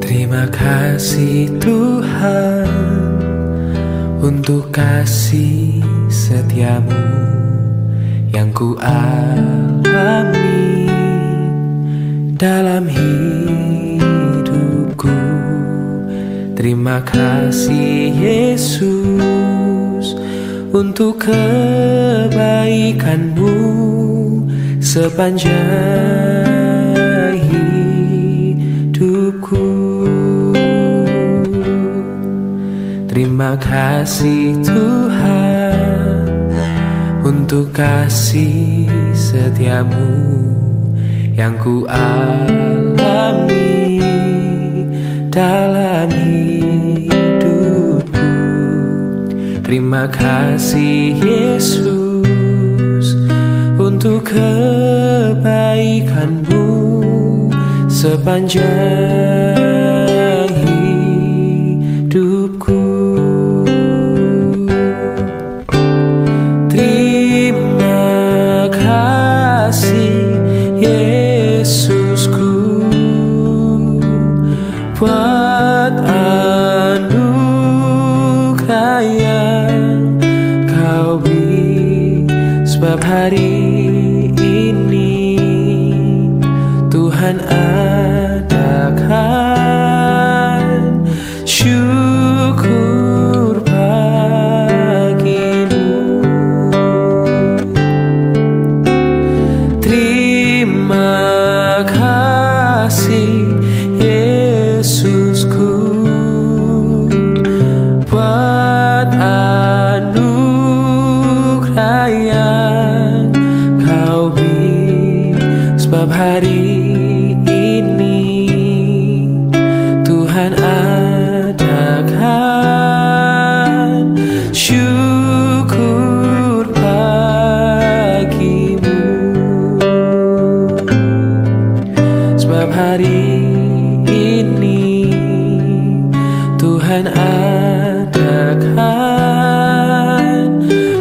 Terima kasih Tuhan untuk kasih setiamu yang ku alami dalam hidupku. Terima kasih Yesus untuk kebaikanmu sepanjang hidupku. Terima kasih Tuhan untuk kasih setiamu yang ku alami dalam hidupku. Terima kasih Yesus untuk kebaikanmu sepanjang hidupku. Terima kasih Yesusku buat anugerah yang kau beri, sebab hari ini Tuhan adakan syukur bagimu. Terima kasih Yesusku buat anugerah yang kau beri, sebab hari ini Tuhan adakan syukur bagimu, sebab hari ini Tuhan adakan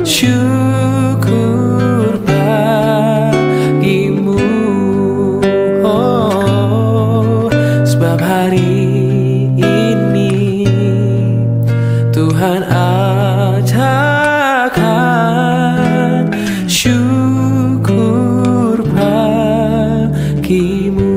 syukur bagimu. Oh, sebab hari ini Tuhan adakan syukur bagimu.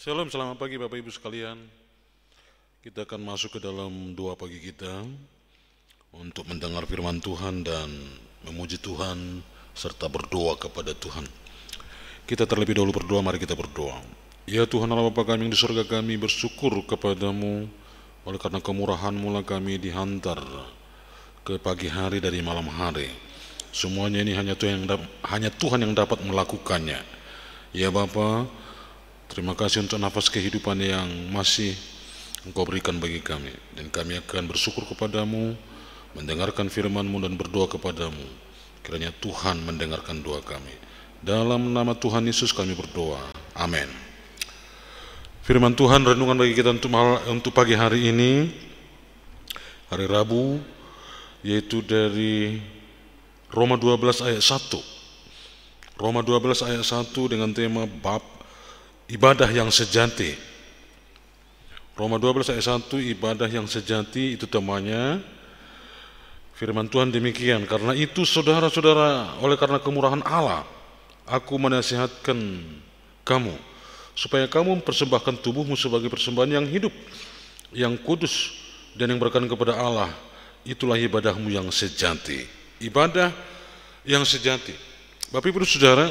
Shalom, selamat pagi Bapak Ibu sekalian. Kita akan masuk ke dalam doa pagi kita untuk mendengar firman Tuhan dan memuji Tuhan serta berdoa kepada Tuhan. Kita terlebih dahulu berdoa, mari kita berdoa. Ya Tuhan Allah Bapa kami yang di surga, kami bersyukur kepadamu oleh karena kemurahan-Mu lah kami dihantar ke pagi hari dari malam hari. Semuanya ini hanya Tuhan yang dapat melakukannya. Ya Bapa, terima kasih untuk nafas kehidupan yang masih Engkau berikan bagi kami. Dan kami akan bersyukur kepadamu, mendengarkan firman-Mu dan berdoa kepadamu. Kiranya Tuhan mendengarkan doa kami. Dalam nama Tuhan Yesus kami berdoa. Amin. Firman Tuhan, renungan bagi kita untuk pagi hari ini, hari Rabu, yaitu dari Roma 12 ayat 1. Roma 12 ayat 1 dengan tema bab ibadah yang sejati. Roma 12 ayat 1, ibadah yang sejati, itu temanya. Firman Tuhan demikian, karena itu saudara-saudara, oleh karena kemurahan Allah, aku menasihatkan kamu, supaya kamu mempersembahkan tubuhmu sebagai persembahan yang hidup, yang kudus, dan yang berkenan kepada Allah. Itulah ibadahmu yang sejati. Ibadah yang sejati. Bapak Ibu Saudara,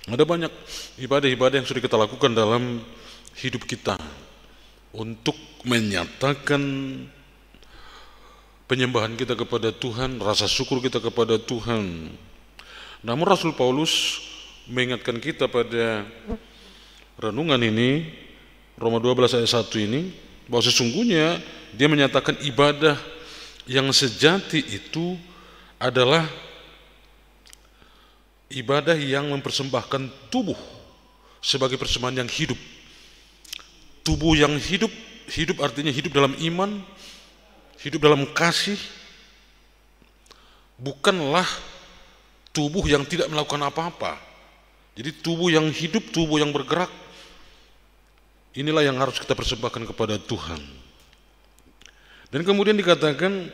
ada banyak ibadah-ibadah yang sudah kita lakukan dalam hidup kita untuk menyatakan penyembahan kita kepada Tuhan, rasa syukur kita kepada Tuhan. Namun Rasul Paulus mengingatkan kita pada renungan ini, Roma 12 ayat 1 ini, bahwa sesungguhnya dia menyatakan ibadah yang sejati itu adalah ibadah yang mempersembahkan tubuh sebagai persembahan yang hidup. Tubuh yang hidup, hidup artinya hidup dalam iman, hidup dalam kasih, bukanlah tubuh yang tidak melakukan apa-apa. Jadi tubuh yang hidup, tubuh yang bergerak, inilah yang harus kita persembahkan kepada Tuhan. Dan kemudian dikatakan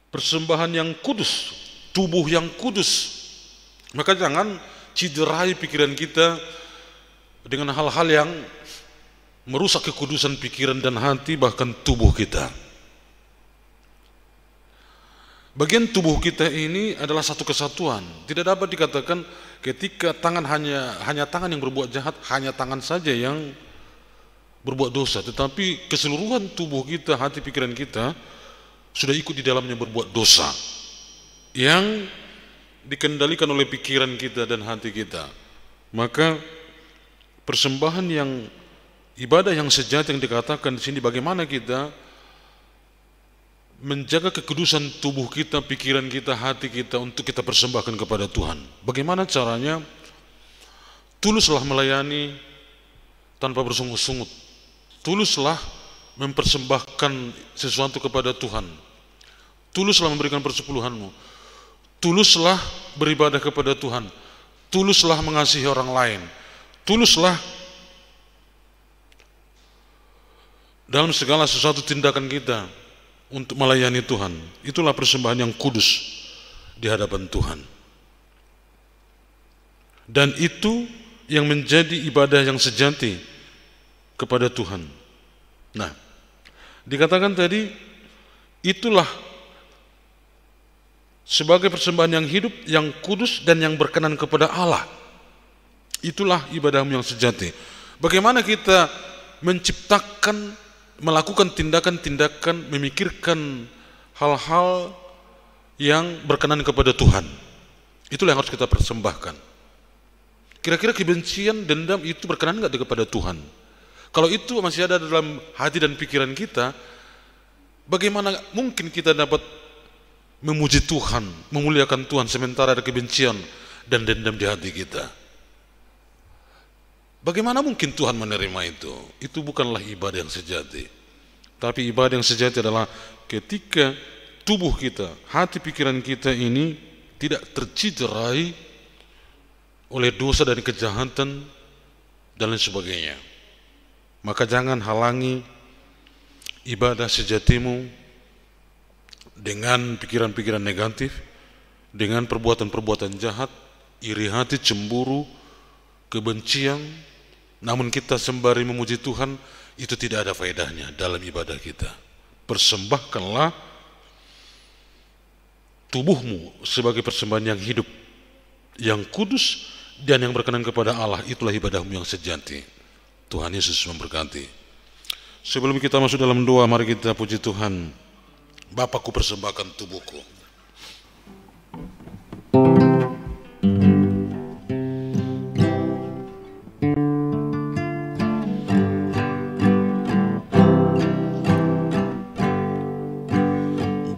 persembahan yang kudus, tubuh yang kudus. Maka jangan cederai pikiran kita dengan hal-hal yang merusak kekudusan pikiran dan hati, bahkan tubuh kita. Bagian tubuh kita ini adalah satu kesatuan. Tidak dapat dikatakan ketika tangan hanya tangan yang berbuat jahat, hanya tangan saja yang berbuat dosa, tetapi keseluruhan tubuh kita, hati, pikiran kita sudah ikut di dalamnya berbuat dosa yang dikendalikan oleh pikiran kita dan hati kita. Maka persembahan yang ibadah yang sejati yang dikatakan di sini, bagaimana kita menjaga kekudusan tubuh kita, pikiran kita, hati kita untuk kita persembahkan kepada Tuhan. Bagaimana caranya? Tuluslah melayani tanpa bersungut-sungut. Tuluslah mempersembahkan sesuatu kepada Tuhan. Tuluslah memberikan persepuluhanmu. Tuluslah beribadah kepada Tuhan. Tuluslah mengasihi orang lain. Tuluslah dalam segala sesuatu tindakan kita untuk melayani Tuhan. Itulah persembahan yang kudus di hadapan Tuhan. Dan itu yang menjadi ibadah yang sejati kepada Tuhan. Nah, dikatakan tadi, itulah sebagai persembahan yang hidup, yang kudus, dan yang berkenan kepada Allah. Itulah ibadahmu yang sejati. Bagaimana kita menciptakan, melakukan tindakan-tindakan, memikirkan hal-hal yang berkenan kepada Tuhan. Itulah yang harus kita persembahkan. Kira-kira kebencian, dendam itu berkenan enggak kepada Tuhan? Kalau itu masih ada dalam hati dan pikiran kita, bagaimana mungkin kita dapat memuji Tuhan, memuliakan Tuhan sementara ada kebencian dan dendam di hati kita? Bagaimana mungkin Tuhan menerima itu? Itu bukanlah ibadah yang sejati. Tapi ibadah yang sejati adalah ketika tubuh kita, hati pikiran kita ini tidak tercederai oleh dosa dan kejahatan dan lain sebagainya. Maka jangan halangi ibadah sejatimu dengan pikiran-pikiran negatif, dengan perbuatan-perbuatan jahat, iri hati, cemburu, kebencian. Namun kita sembari memuji Tuhan, itu tidak ada faedahnya dalam ibadah kita. Persembahkanlah tubuhmu sebagai persembahan yang hidup, yang kudus, dan yang berkenan kepada Allah. Itulah ibadahmu yang sejati. Tuhan Yesus memberkati. Sebelum kita masuk dalam doa, mari kita puji Tuhan. Bapakku, persembahkan tubuhku.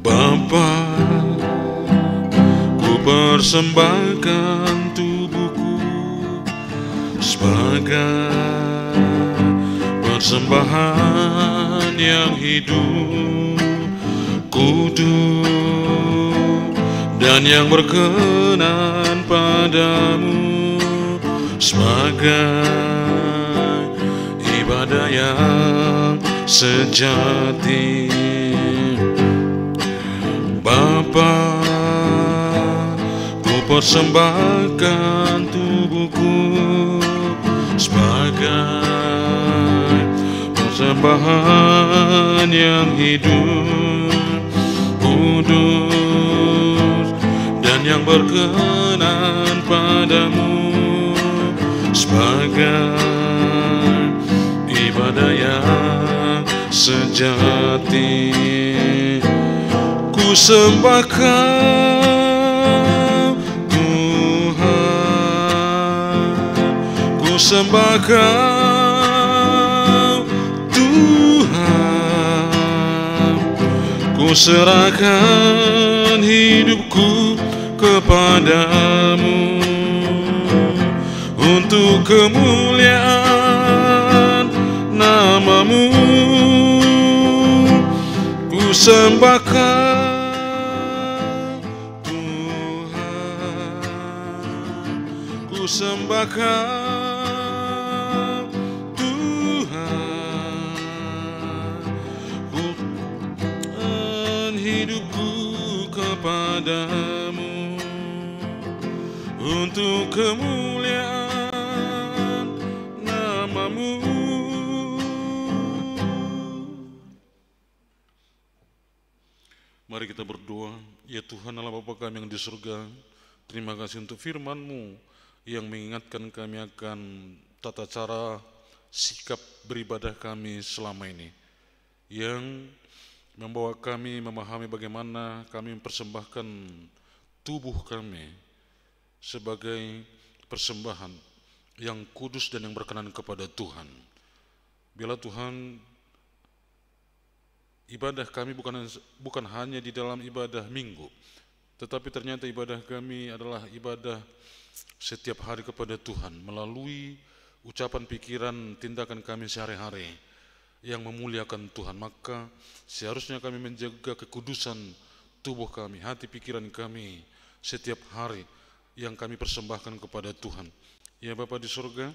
Bapa, ku persembahkan tubuhku sebagai persembahan yang hidup, kudus, dan yang berkenan padamu, sebagai ibadah yang sejati. Bapa, ku persembahkan tubuhku sebagai persembahan yang hidup, kudus, dan yang berkenan padamu, sebagai ibadah yang sejati. Ku sembahkan Tuhan, ku sembahkan Tuhan, ku serahkan hidupku kepadamu untuk kemuliaan nama-Mu. Ku sembahkan Tuhan, ku sembahkan Tuhan, ku hidupku kepadamu untuk kemuliaan nama-Mu. Mari kita berdoa. Ya Tuhan Allah Bapa kami yang di surga, terima kasih untuk firman-Mu yang mengingatkan kami akan tata cara sikap beribadah kami selama ini, yang membawa kami memahami bagaimana kami mempersembahkan tubuh kami sebagai persembahan yang kudus dan yang berkenan kepada Tuhan. Bila Tuhan, ibadah kami bukan hanya di dalam ibadah minggu, tetapi ternyata ibadah kami adalah ibadah setiap hari kepada Tuhan melalui ucapan, pikiran, tindakan kami sehari-hari yang memuliakan Tuhan. Maka seharusnya kami menjaga kekudusan tubuh kami, hati pikiran kami setiap hari yang kami persembahkan kepada Tuhan. Ya Bapa di surga,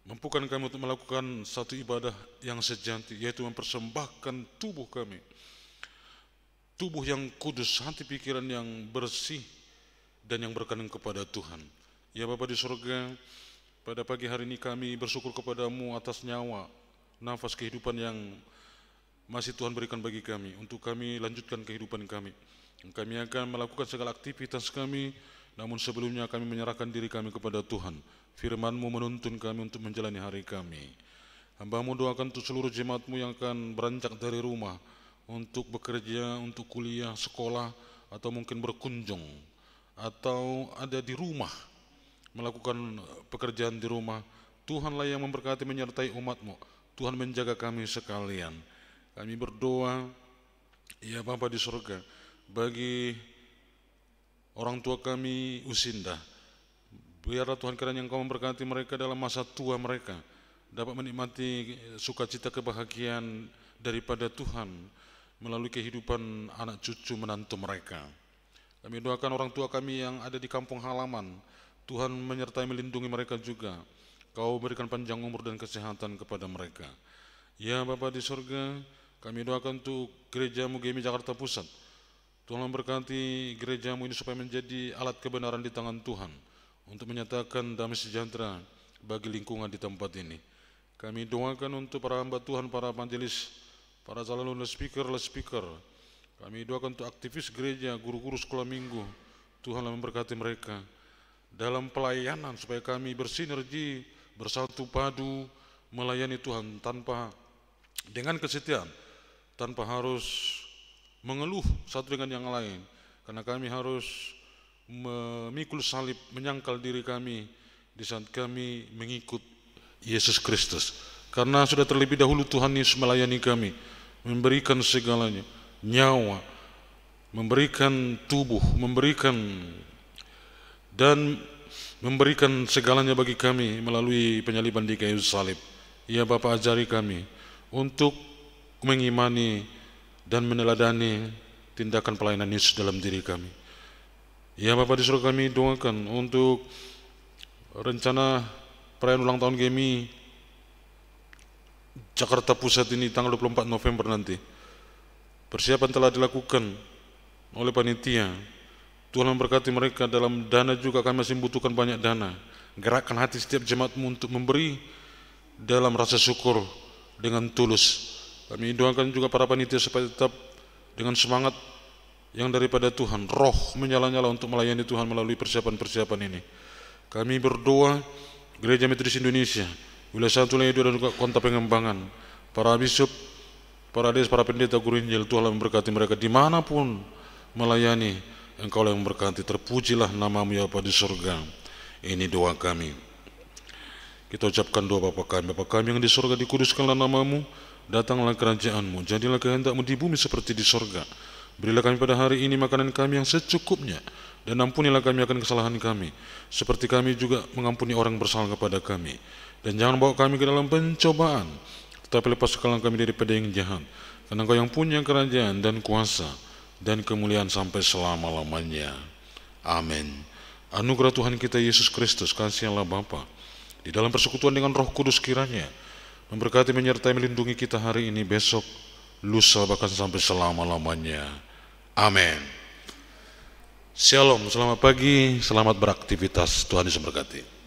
mampukan kami untuk melakukan satu ibadah yang sejati, yaitu mempersembahkan tubuh kami, tubuh yang kudus, hati pikiran yang bersih dan yang berkenan kepada Tuhan. Ya Bapa di surga, pada pagi hari ini kami bersyukur kepada-Mu atas nyawa, nafas kehidupan yang masih Tuhan berikan bagi kami, untuk kami lanjutkan kehidupan kami. Kami akan melakukan segala aktivitas kami, namun sebelumnya kami menyerahkan diri kami kepada Tuhan. Firman-Mu menuntun kami untuk menjalani hari kami. Hamba-Mu doakan untuk seluruh jemaat-Mu yang akan beranjak dari rumah untuk bekerja, untuk kuliah, sekolah, atau mungkin berkunjung, atau ada di rumah melakukan pekerjaan di rumah. Tuhanlah yang memberkati menyertai umat-Mu. Tuhan menjaga kami sekalian. Kami berdoa, ya Bapa di surga, bagi orang tua kami usinda, biarlah Tuhan kiranya Engkau memberkati mereka dalam masa tua mereka, dapat menikmati sukacita kebahagiaan daripada Tuhan melalui kehidupan anak cucu menantu mereka. Kami doakan orang tua kami yang ada di kampung halaman, Tuhan menyertai melindungi mereka juga. Kau berikan panjang umur dan kesehatan kepada mereka. Ya Bapa di surga, kami doakan untuk gereja-Mu GMI Jakarta Pusat. Tuhan memberkati gereja-Mu ini supaya menjadi alat kebenaran di tangan Tuhan untuk menyatakan damai sejahtera bagi lingkungan di tempat ini. Kami doakan untuk para hamba Tuhan, para evangelis, para calon speaker. Kami doakan untuk aktivis gereja, guru-guru sekolah minggu. Tuhanlah memberkati mereka dalam pelayanan supaya kami bersinergi, bersatu padu melayani Tuhan dengan kesetiaan, tanpa harus mengeluh satu dengan yang lain, karena kami harus memikul salib, menyangkal diri kami di saat kami mengikut Yesus Kristus. Karena sudah terlebih dahulu Tuhan Yesus melayani kami, memberikan segalanya, nyawa, memberikan tubuh, memberikan segalanya bagi kami melalui penyaliban di kayu salib. Ya Bapa, ajari kami untuk mengimani dan meneladani tindakan pelayanan Yesus dalam diri kami. Ya Bapa di surga, kami doakan untuk rencana perayaan ulang tahun GMI Jakarta Pusat ini tanggal 24 November nanti. Persiapan telah dilakukan oleh panitia. Tuhan memberkati mereka dalam dana juga, kami masih membutuhkan banyak dana. Gerakkan hati setiap jemaat-Mu untuk memberi dalam rasa syukur dengan tulus. Kami doakan juga para panitia supaya tetap dengan semangat yang daripada Tuhan, roh menyala-nyala untuk melayani Tuhan melalui persiapan-persiapan ini. Kami berdoa Gereja Metodis Indonesia, wilayah 1, wilayah 2 dan juga Kota Pengembangan, para bishop, para des, para pendeta, guru Injil, Tuhan memberkati mereka dimanapun melayani. Engkau yang memberkati, terpujilah nama-Mu ya Bapa di surga. Ini doa kami. Kita ucapkan doa Bapa kami yang di surga, dikuduskanlah nama-Mu. Datanglah kerajaan-Mu, jadilah kehendak-Mu di bumi seperti di surga. Berilah kami pada hari ini makanan kami yang secukupnya, dan ampunilah kami akan kesalahan kami, seperti kami juga mengampuni orang bersalah kepada kami. Dan jangan bawa kami ke dalam pencobaan, tetapi lepaskanlah kami daripada yang jahat. Karena Engkau yang punya kerajaan dan kuasa dan kemuliaan sampai selama-lamanya. Amin. Anugerah Tuhan kita Yesus Kristus, kasih Allah Bapa, di dalam persekutuan dengan Roh Kudus kiranya memberkati, menyertai, melindungi kita hari ini, besok, lusa, bahkan sampai selama-lamanya. Amin. Shalom, selamat pagi, selamat beraktivitas. Tuhan Yesus memberkati.